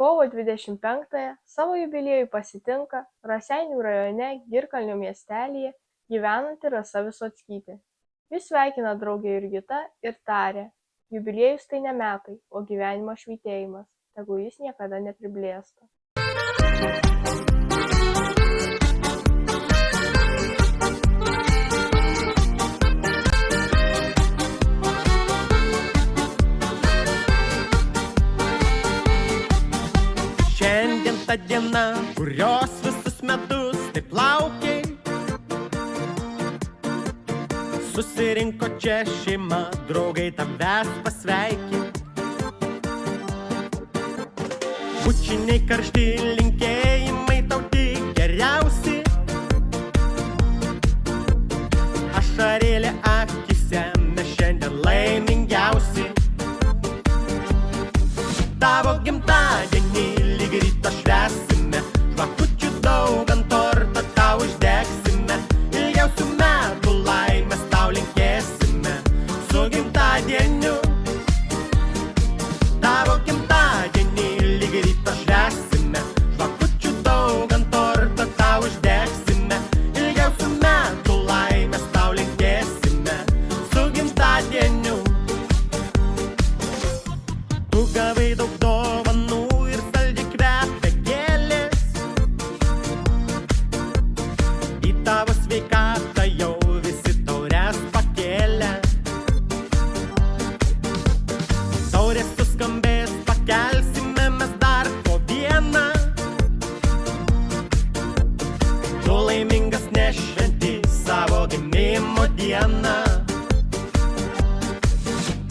Kovo 25-ąją savo jubiliejų pasitinka Raseinių rajone Girkalnio miestelyje gyvenanti Rasa Visockytė. Jis sveikina draugę Jurgitą ir taria: jubiliejus tai ne metai, o gyvenimo švytėjimas, tegu jis niekada nepriblėsta. Šiandien ta diena, kurios visus metus taip laukiai. Susirinko čia šeima, draugai tavęs pasveikinti. Bučiniai karšti, linkėjimai tau tik geriausi. Ašarėlė akise, mes šiandien laimingiausi. Tavo gimtadienį lyg ryto švęsime, žvakučių daug ant torto tau uždegsime. Ilgiausių metų laimės tau linkėsime, su gimtadieniu. Tavo gimtadienį lyg ryto švęsime, žvakučių daug ant torto tau uždegsime. Ilgiausių metų laimės tau linkėsime, su gimtadieniu. Tu gavai daug dovanų ir saldžiai kvepia gėlės. Į tavo sveikatą jau visi taures pakėlė. Taurės suskambės, pakelsime mes dar po vieną. Tu laimingas nešventi savo gimimo dieną.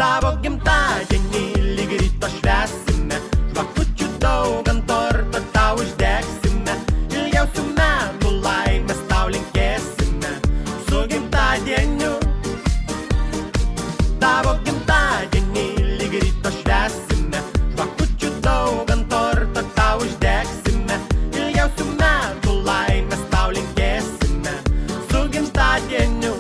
Tavo gimtadienį lyg ryto švęsime, žvakučių daug ant torto tau uždegsime. Ilgiausių metų laimės tau linkėsime, su gimtadieniu. Tavo gimtadienį lyg ryto švęsime, žvakučių daug ant torto tau uždegsime. Ilgiausių metų laimės tau linkėsime, su gimtadieniu.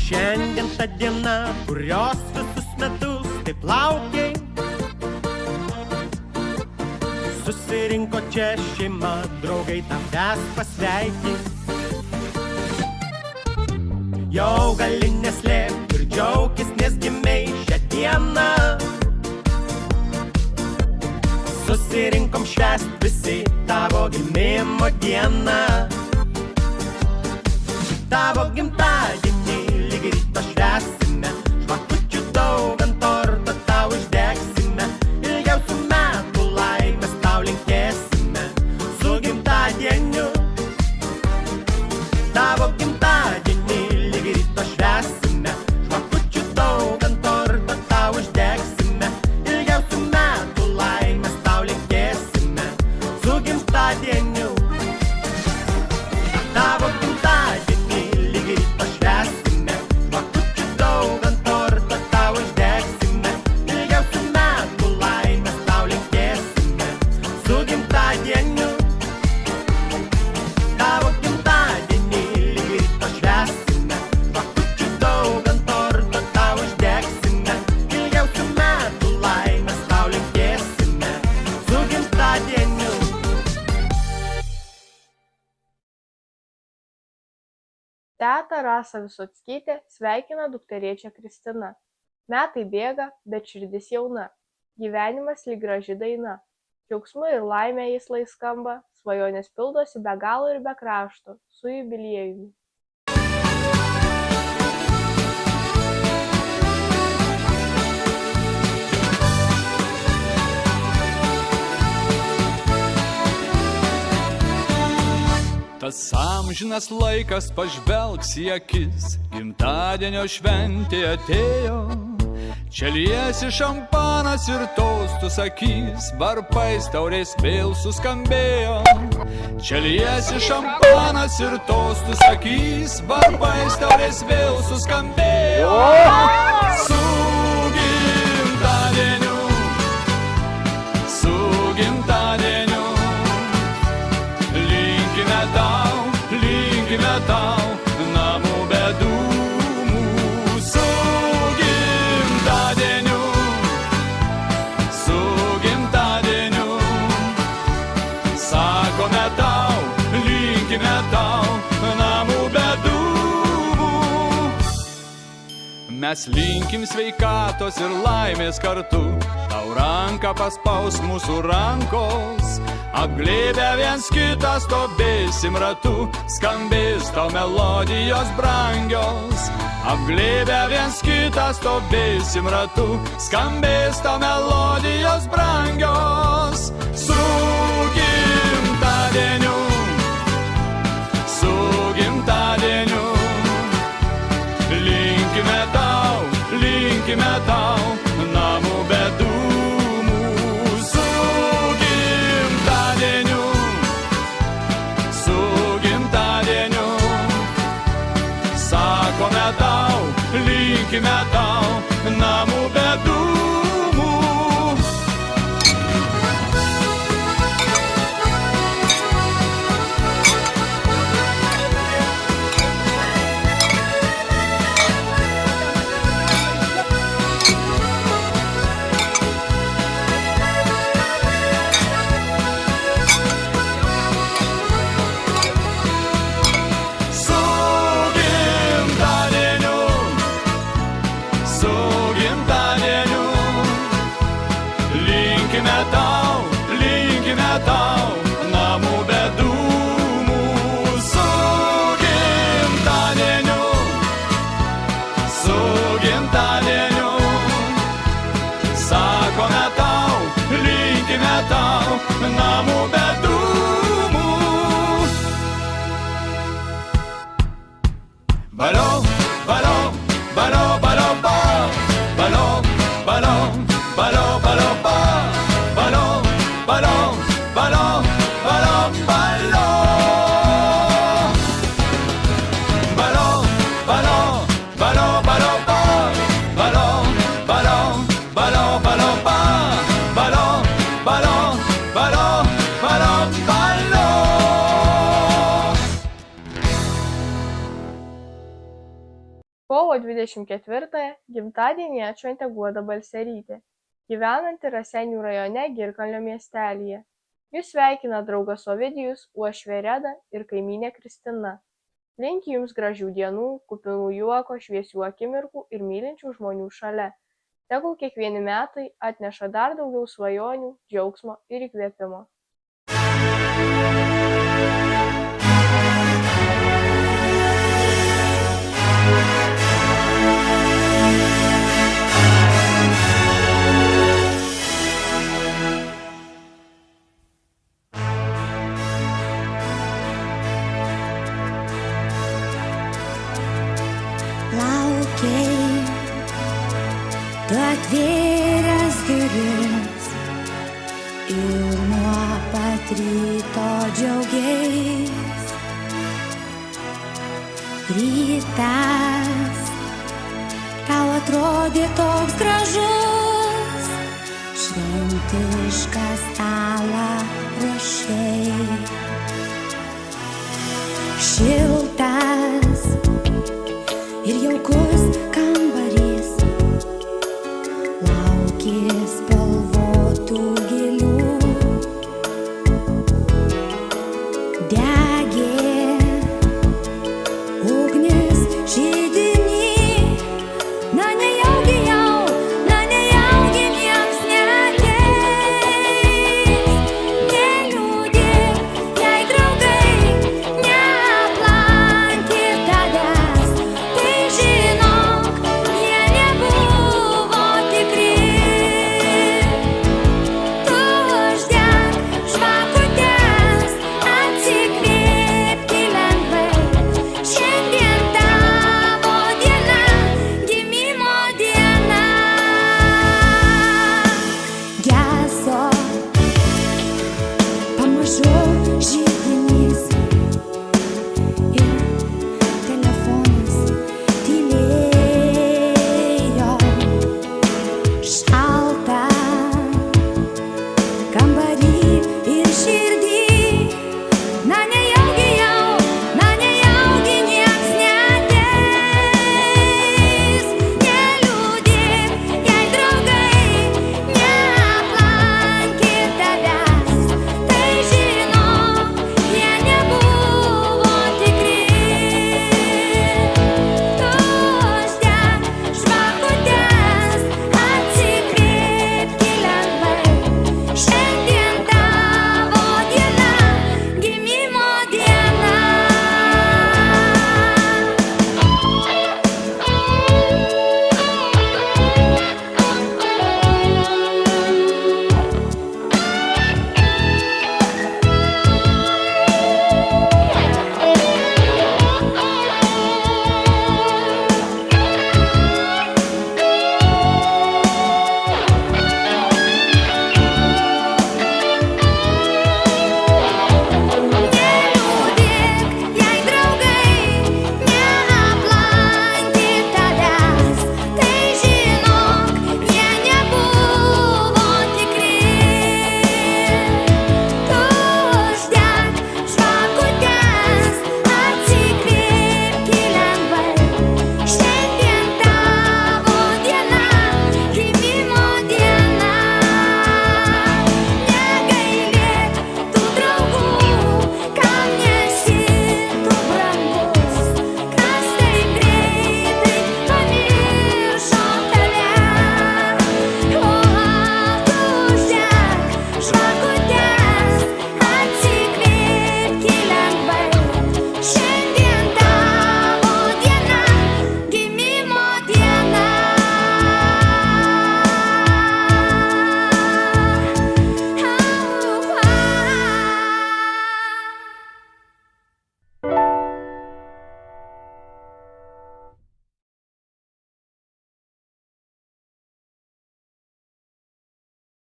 Šiandien ta diena, kurios visus metus taip laukiai. Susirinko čia šeima, draugai tavęs pasveikinti. Jau gali neslėpti ir džiaugtis, nes gimei šią dieną. Susirinkom švęst visi tavo gimimo dieną. Tavo gimtadienį lyg ryto švęsime, žvakučių daug ant torto tau uždegsime. Ilgiausių metų laimės tau linkėsime, su gimtadieniu. Tavo gimtadienį lyg ryto švęsime, žvakučių daug ant torto tau uždegsime. Ilgiausių metų laimės tau linkėsime, su gimtadieniu. Tavo gimtadienį lyg ryto švęsime, žvakučių daug ant torto tau uždegsime. Ilgiausių metų laimės tau linkėsime, su gimtadieniu. Tavo gimtadienį lyg ryto švęsime, žvakučių daug ant torto tau uždegsime. Ilgiausių metų laimės tau linkėsime, su gimtadieniu. Teta Rasa Visockytė sveikina dukterėčią Kristiną. Metai bėga, bet širdis jauna. Gyvenimas lyg graži daina. Džiaugsmu ir laimė jis lai skamba, svajonės pildosi be galo ir be krašto, su jubiliejumi. Tas amžinas laikas pažvelgs į akis, gimtadienio šventė atėjo. Čia liesi šampanas ir tostų sakys, varpais taurės vėl suskambėjo. Čia liesi šampanas ir tostų sakys, varpais taurės vėl suskambėjo. Su gimtadieniu, su gimtadieniu, linkime tau, namų be dūmų. Su gimtadieniu, sakome tau, linkime tau, namų be dūmų. Mes linkim sveikatos ir laimės kartu, tau ranką paspaus mūsų rankos. Apglėbę viens kitą stovėsim ratu, skambės tau melodijos brangios. Apglėbę viens kitą stovėsim ratu, skambės tau melodijos brangios. Su gimtadieniu, su gimtadieniu, linkime tau, namų be dūmų. Sakome tau, linkime tau, namų be dūmų. Linkime tau, namų be dūmų. Su gimtadieniu, sakome tau, linkime tau, namų be dūmų. Balio, balio, balio, balio, balio, balio, balio, balio, balio. Balón, balón, balón, balón. Balón, balón, balón, balón, balón, balón, balón, balón, balón, balón, balón, balón, balón, balón. Kovo 24-ąją gimtadienį atšventė Guoda Balserytė, gyvenanti Raseinių rajone Girkalnio miestelyje. Jus sveikina draugas Ovidijus, uošvė Reda ir kaimynė Kristina. Linki jums gražių dienų, kupinų juoko, šviesių akimirkų ir mylinčių žmonių šalia. Tegul kiekvieni metai atneša dar daugiau svajonių, džiaugsmo ir įkvėpimo. Tu atvėręs duris ir nuo pat ryto džiaugiais. Rytas tau atrodė toks gražus, šventišką stalą ruošei.